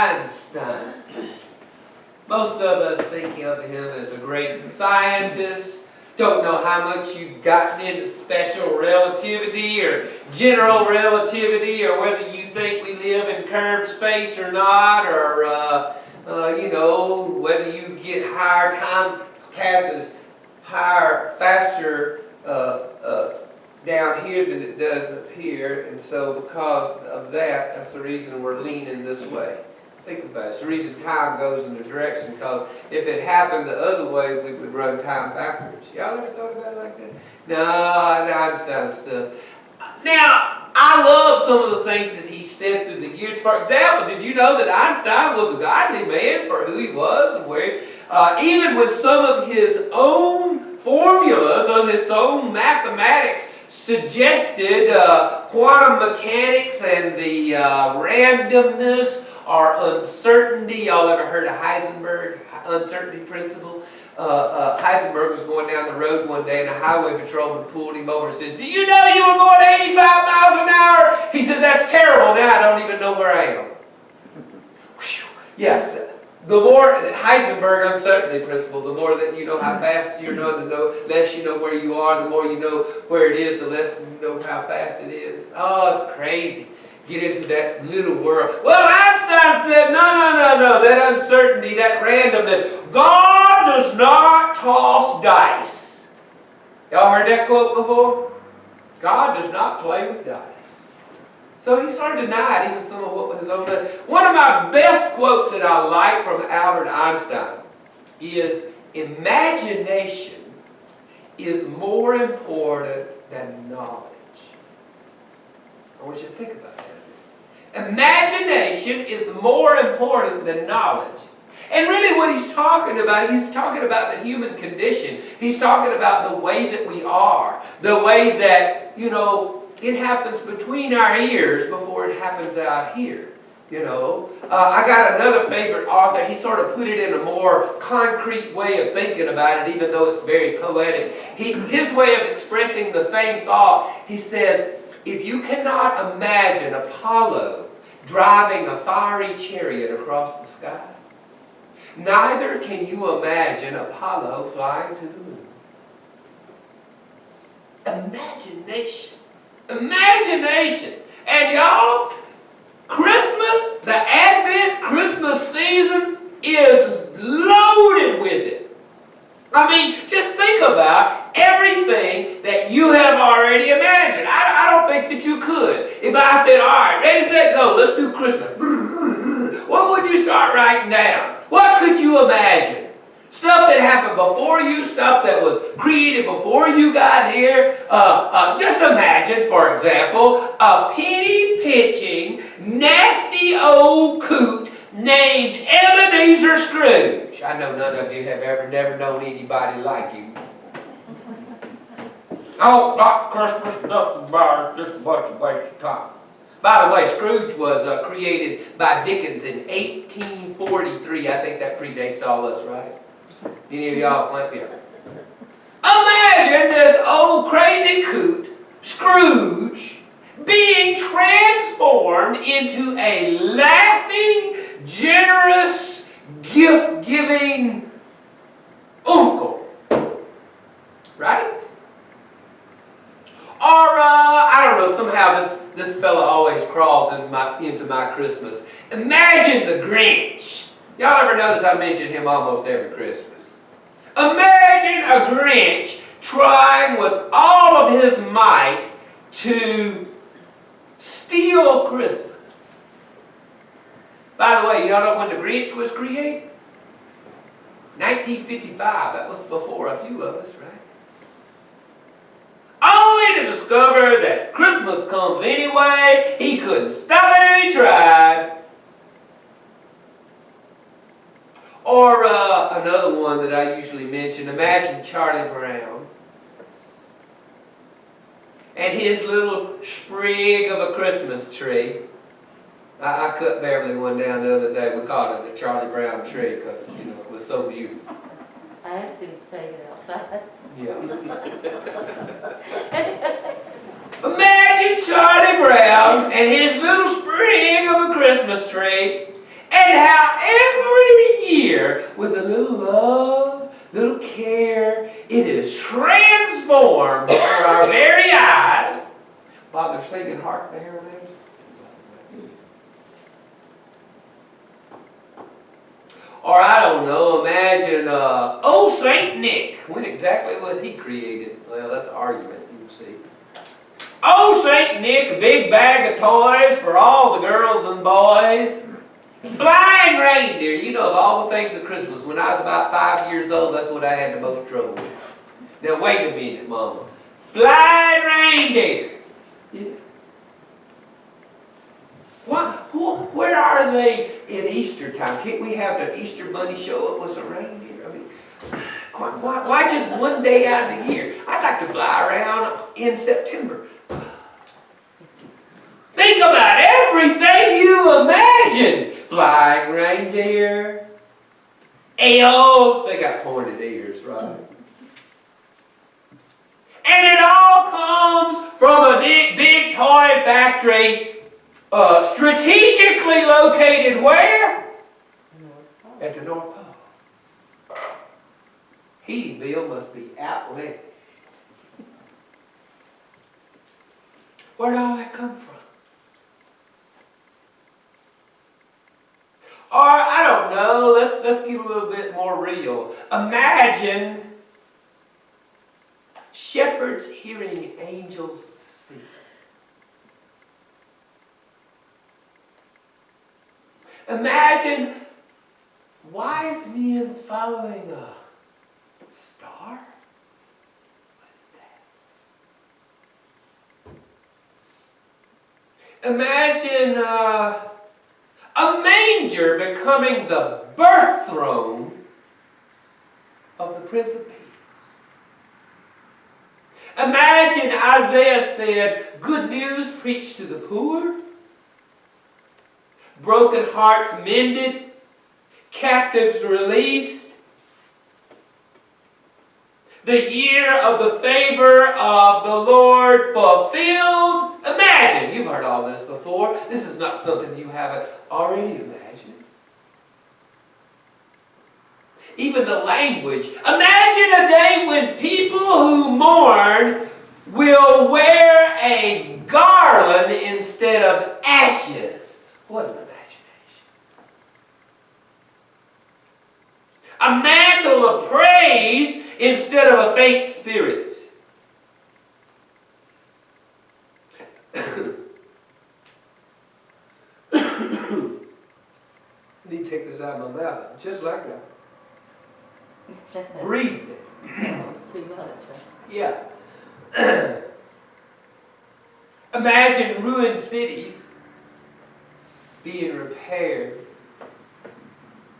Einstein. Most of us think of him as a great scientist. Don't know how much you've gotten into special relativity or general relativity, or whether you think we live in curved space or not, or whether you get higher, time passes higher, faster down here than it does up here. And so because of that, that's the reason we're leaning this way. Think about it. It's the reason time goes in the direction, because if it happened the other way, we would run time backwards. Y'all ever thought about it like that? No, Einstein stuff. Now, I love some of the things that he said through the years. For example, did you know that Einstein was a godly man for who he was and where even when some of his own formulas, of his own mathematics, suggested quantum mechanics and the randomness or uncertainty. Y'all ever heard of Heisenberg, uncertainty principle? Heisenberg was going down the road one day and a highway patrolman pulled him over and says, "Do you know you were going 85 miles an hour?" He said, "That's terrible. Now I don't even know where I am." Yeah, the more Heisenberg uncertainty principle, the more that you know how fast you're going, the less you know where you are, the more you know where it is, the less you know how fast it is. Oh, it's crazy. Get into that little world. Well, Einstein said, no, that uncertainty, that randomness. God does not toss dice. Y'all heard that quote before? God does not play with dice. So he sort of denied even some of what his own. One of my best quotes that I like from Albert Einstein is, "Imagination is more important than knowledge." I want you to think about that. Imagination is more important than knowledge. And really what he's talking about the human condition. He's talking about the way that we are. The way that, it happens between our ears before it happens out here. I got another favorite author. He sort of put it in a more concrete way of thinking about it, even though it's very poetic. His way of expressing the same thought, he says, "If you cannot imagine Apollo driving a fiery chariot across the sky, neither can you imagine Apollo flying to the moon." Imagination. Imagination. And y'all, Christmas, the Advent Christmas season is loaded with it. I mean, just think about everything that you have already imagined. I don't think that you could. If I said, "All right, ready, set, go, let's do Christmas," what would you start writing down? What could you imagine? Stuff that happened before you, stuff that was created before you got here. Just imagine, for example, a penny-pitching, nasty old coot named Ebenezer Scrooge. I know none of you have never known anybody like him. "Oh, not Christmas, nothing about it, just a bunch of waste of time." By the way, Scrooge was created by Dickens in 1843. I think that predates all us, right? Any of y'all might be. Imagine this old crazy coot, Scrooge, being transformed into a laughing, generous, gift-giving uncle. Right? Or, I don't know, somehow this fella always crawls into my Christmas. Imagine the Grinch. Y'all ever notice I mention him almost every Christmas? Imagine a Grinch trying with all of his might to steal Christmas. By the way, y'all know when the Grinch was created? 1955. That was before a few of us, right? Only to discover that Christmas comes anyway. He couldn't stop it if he tried. Or another one that I usually mention, imagine Charlie Brown and his little sprig of a Christmas tree. I cut Beverly one down the other day. We called it the Charlie Brown tree because, it was so beautiful. I asked him to take it outside. Yeah. Imagine Charlie Brown and his little sprig of a Christmas tree And how every year, with a little love, little care, it is transformed before our very eyes. While they're singing Hark the Herald Angels. Or I don't know, imagine, old Saint Nick. When exactly was he created? Well, that's an argument, you see. Old Saint Nick, a big bag of toys for all the girls and boys. Flying reindeer. You know, of all the things at Christmas, when I was about 5 years old, that's what I had the most trouble with. Now, wait a minute, Mama. Flying reindeer. Yeah. Where are they in Easter time? Can't we have the Easter bunny show up with some reindeer? I mean, why just one day out of the year? I'd like to fly around in September. Think about everything you imagine. Flying reindeer. Elves, they got pointed ears, right? And it all comes from a big toy factory, strategically located where? At the North Pole. Heating bill must be outlandish. Where did all that come from? Or, I don't know, let's get a little bit more real. Imagine shepherds hearing angels sing. Imagine wise men following a star. What is that? Imagine a manger becoming the birth throne of the Prince of Peace. Imagine Isaiah said, good news preached to the poor, broken hearts mended, captives released, the year of the favor of the Lord fulfilled. Imagine, you've heard all this before. This is not something you haven't already imagined. Even the language. Imagine a day when people who mourn will wear a garland instead of ashes. What an imagination. A mantle of praise instead of a faint spirit. I need to take this out of my mouth, just like that. Breathe it. That was too much. Yeah. Imagine ruined cities being repaired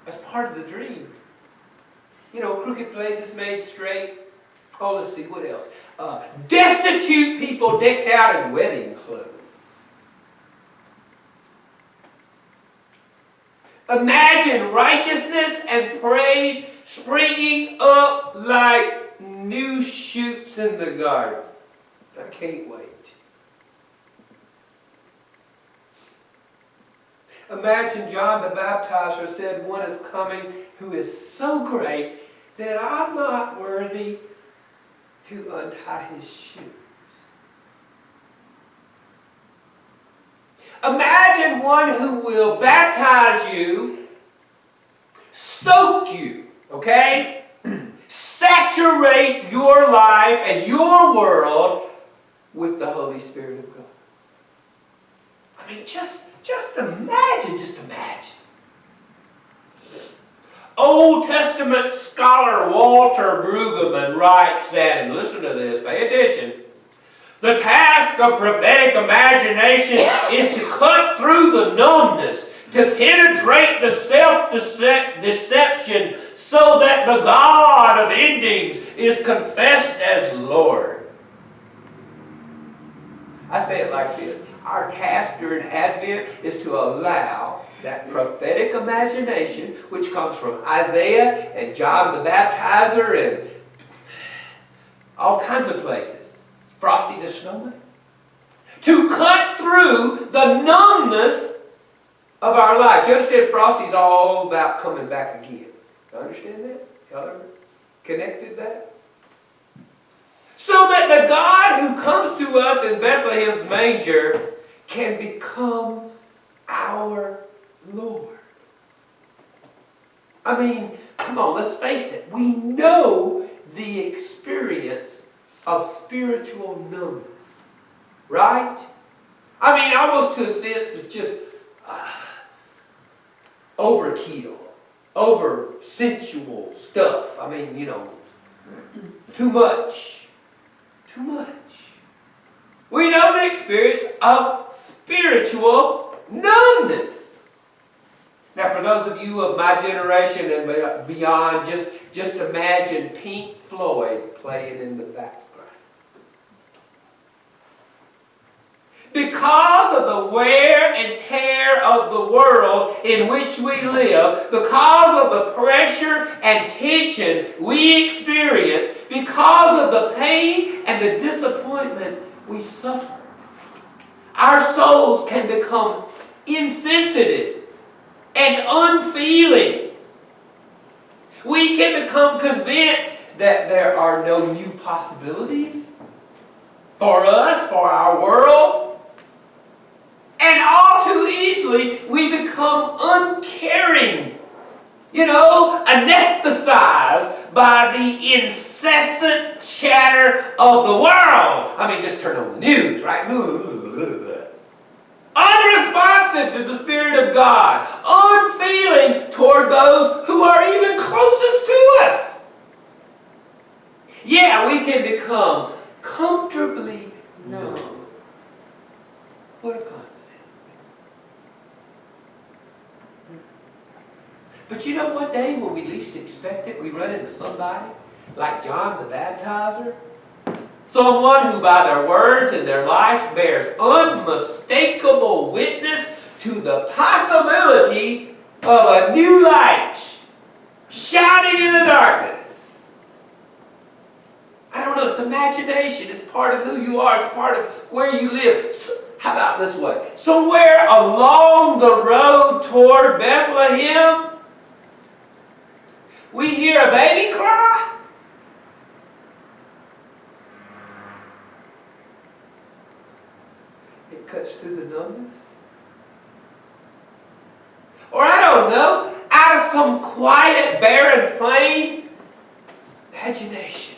as part of the dream. You know, crooked places made straight. Oh, let's see, what else? Destitute people decked out in wedding clothes. Imagine righteousness and praise springing up like new shoots in the garden. I can't wait. Imagine John the Baptizer said, one is coming who is so great that I'm not worthy to untie his shoes. Imagine one who will baptize you, soak you, okay? Saturate your life and your world with the Holy Spirit of God. I mean, just imagine, Old Testament scholar Walter Brueggemann writes that, and listen to this, pay attention. The task of prophetic imagination is to cut through the numbness, to penetrate the self-deception so that the God of endings is confessed as Lord. I say it like this. Our task during Advent is to allow that prophetic imagination, which comes from Isaiah and John the Baptizer and all kinds of places, Frosty the Snowman, to cut through the numbness of our lives. You understand Frosty's all about coming back again. You understand that? Y'all ever connected that? So that the God who comes to us in Bethlehem's manger can become our Lord. I mean, come on, let's face it. We know the experience of spiritual numbness, right? I mean, almost to a sense, it's just overkill, over sensual stuff. I mean, you know, too much. Too much. We know the experience of spiritual numbness. Now, for those of you of my generation and beyond, just imagine Pink Floyd playing in the background. Because of the wear and tear of the world in which we live, because of the pressure and tension we experience, because of the pain and the disappointment we suffer, our souls can become insensitive and unfeeling. We can become convinced that there are no new possibilities for us, for our world. And all too easily, we become uncaring, anesthetized by the incessant chatter of the world. I mean, just turn on the news, right? Unresponsive to the Spirit of God, unfeeling toward those who are even closest to us. Yeah, we can become comfortably numb. What a concept. But you know, one day when we least expect it, we run into somebody like John the Baptizer. Someone who by their words and their life bears unmistakable witness to the possibility of a new light shining in the darkness. I don't know, it's imagination. It's part of who you are. It's part of where you live. So, how about this way? Somewhere along the road toward Bethlehem, we hear a baby cry. It cuts through the numbness. Or I don't know, out of some quiet, barren plain, imagination,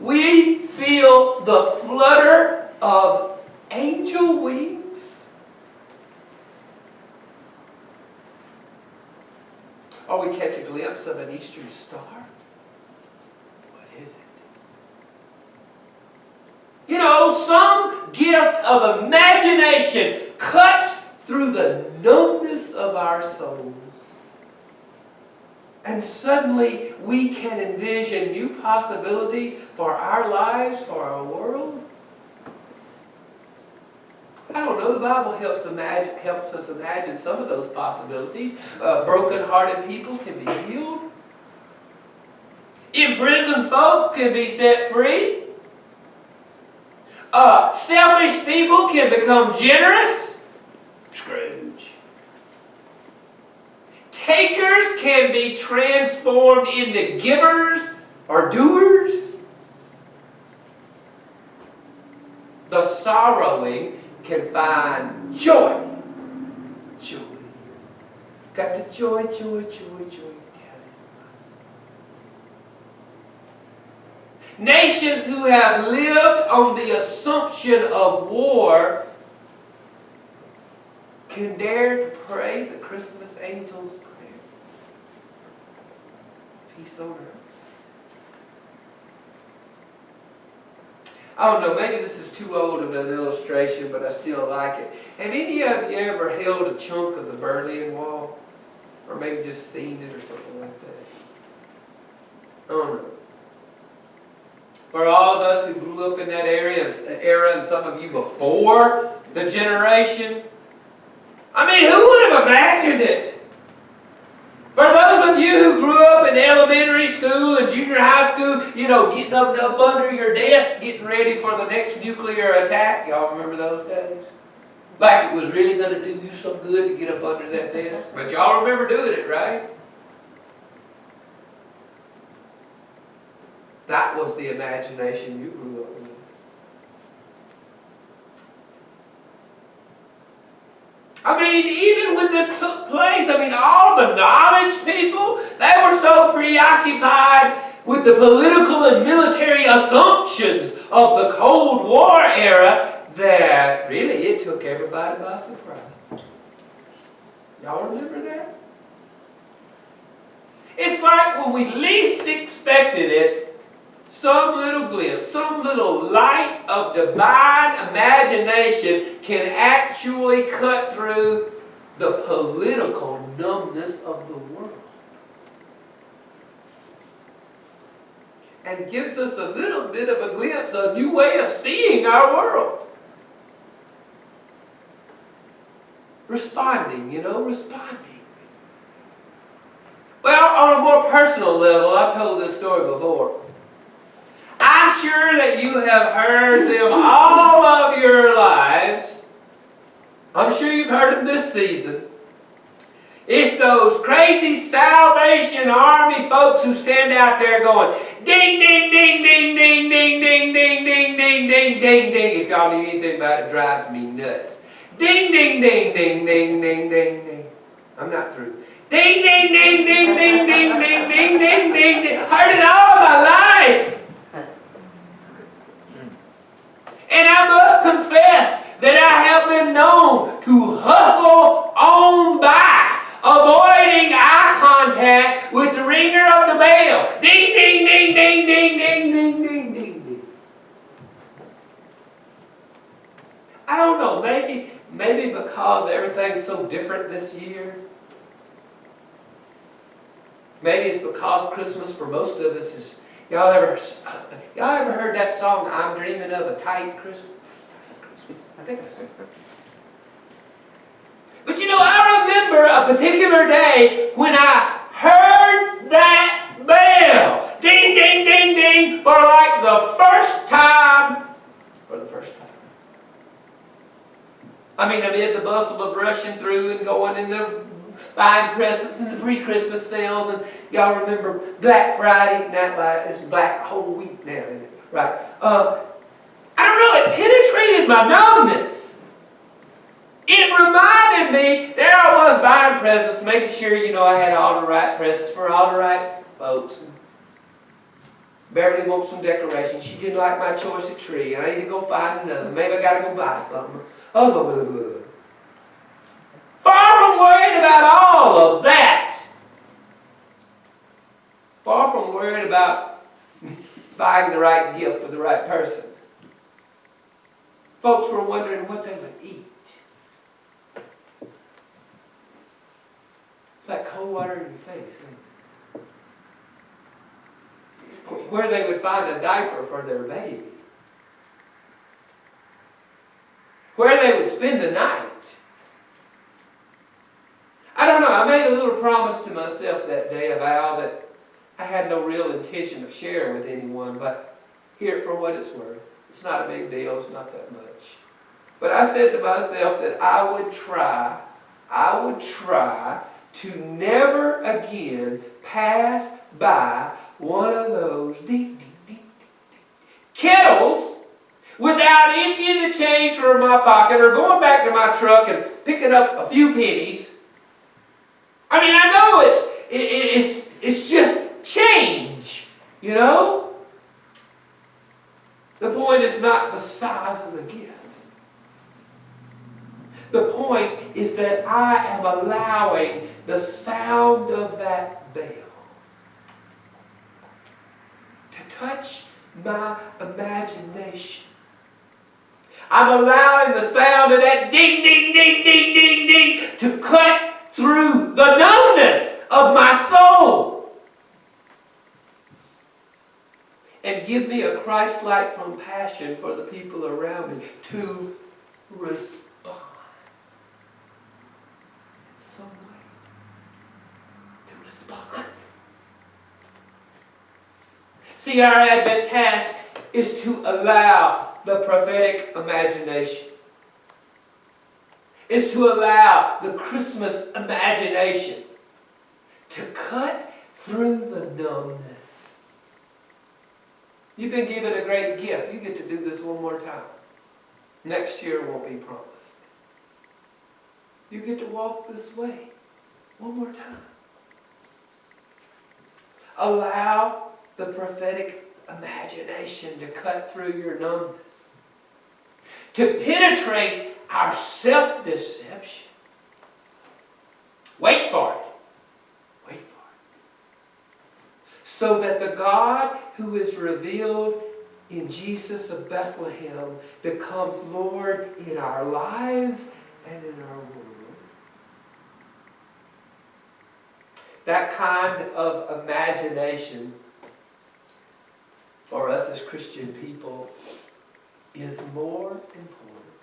we feel the flutter of angel wings. Or we catch a glimpse of an eastern star. What is it? Some gift of imagination cuts through the numbness of our souls. And suddenly we can envision new possibilities for our lives, for our world. I don't know, the Bible helps us imagine some of those possibilities. Broken-hearted people can be healed. Imprisoned folk can be set free. Selfish people can become generous. Scrooge. Takers can be transformed into givers or doers. The sorrowing can find joy. Joy. Got the joy. Nations who have lived on the assumption of war can dare to pray the Christmas angel's prayer. Peace on earth. I don't know, maybe this is too old of an illustration, but I still like it. Have any of you ever held a chunk of the Berlin Wall? Or maybe just seen it or something like that? I don't know. For all of us who grew up in that era, and some of you before the generation, I mean, who would have imagined it? For those of you who grew up in elementary school and junior high school, getting up under your desk, getting ready for the next nuclear attack. Y'all remember those days? Like it was really going to do you some good to get up under that desk. But y'all remember doing it, right? That was the imagination you grew up with. I mean, even when this took place, I mean, all the knowledge people, they were so preoccupied with the political and military assumptions of the Cold War era that really it took everybody by surprise. Y'all remember that? It's like when we least expected it, some little glimpse, some little light of divine imagination can actually cut through the political numbness of the world. And gives us a little bit of a glimpse, a new way of seeing our world. Responding. Well, on a more personal level, I've told this story before. I'm sure that you have heard them all of your lives. I'm sure you've heard them this season. It's those crazy Salvation Army folks who stand out there going, ding, ding, ding, ding, ding, ding, ding, ding, ding, ding, ding, ding, ding. If y'all need anything about it, it drives me nuts. Ding, ding, ding, ding, ding, ding, ding, ding. I'm not through. Ding, ding, ding, ding, ding, ding, ding, ding, ding, ding, ding. Heard it all my life. And I must confess that I have been known to hustle on by, avoiding eye contact with the ringer of the bell. Ding, ding, ding, ding, ding, ding, ding, ding, ding, ding. I don't know, maybe because everything's so different this year. Maybe it's because Christmas for most of us is... Y'all ever heard that song, I'm Dreaming of a Tight Christmas? I think that's it. But I remember a particular day when I heard that bell. Ding, ding, ding, ding, for like the first time. I mean, amid the bustle of rushing through and going in the buying presents and the pre-Christmas sales, and y'all remember Black Friday, it's Black whole week now, isn't it? Right. I don't know, it penetrated my numbness. It reminded me, there I was buying presents, making sure, I had all the right presents for all the right folks. Beverly wants some decorations. She didn't like my choice of tree, and I need to go find another. Maybe I got to go buy something. Oh, blah, blah, blah. Far from worried about all of that. Far from worried about buying the right gift for the right person. Folks were wondering what they would eat. It's like cold water in your face. Where they would find a diaper for their baby. Where they would spend the night. I don't know, I made a little promise to myself that day, a vow that I had no real intention of sharing with anyone, but hear it for what it's worth. It's not a big deal, it's not that much. But I said to myself that I would try to never again pass by one of those ding, ding, ding, ding, ding, kettles without emptying the change from my pocket or going back to my truck and picking up a few pennies. I mean, I know it's just change, The point is not the size of the gift. The point is that I am allowing the sound of that bell to touch my imagination. I'm allowing the sound of that ding, ding, ding, ding, ding, ding to cut through the numbness of my soul and give me a Christ-like compassion for the people around me to respond in some way. To respond. See, our Advent task is to allow the prophetic imagination is to allow the Christmas imagination to cut through the numbness. You've been given a great gift. You get to do this one more time. Next year won't be promised. You get to walk this way one more time. Allow the prophetic imagination to cut through your numbness, to penetrate our self-deception. Wait for it. Wait for it. So that the God who is revealed in Jesus of Bethlehem becomes Lord in our lives and in our world. That kind of imagination for us as Christian people is more important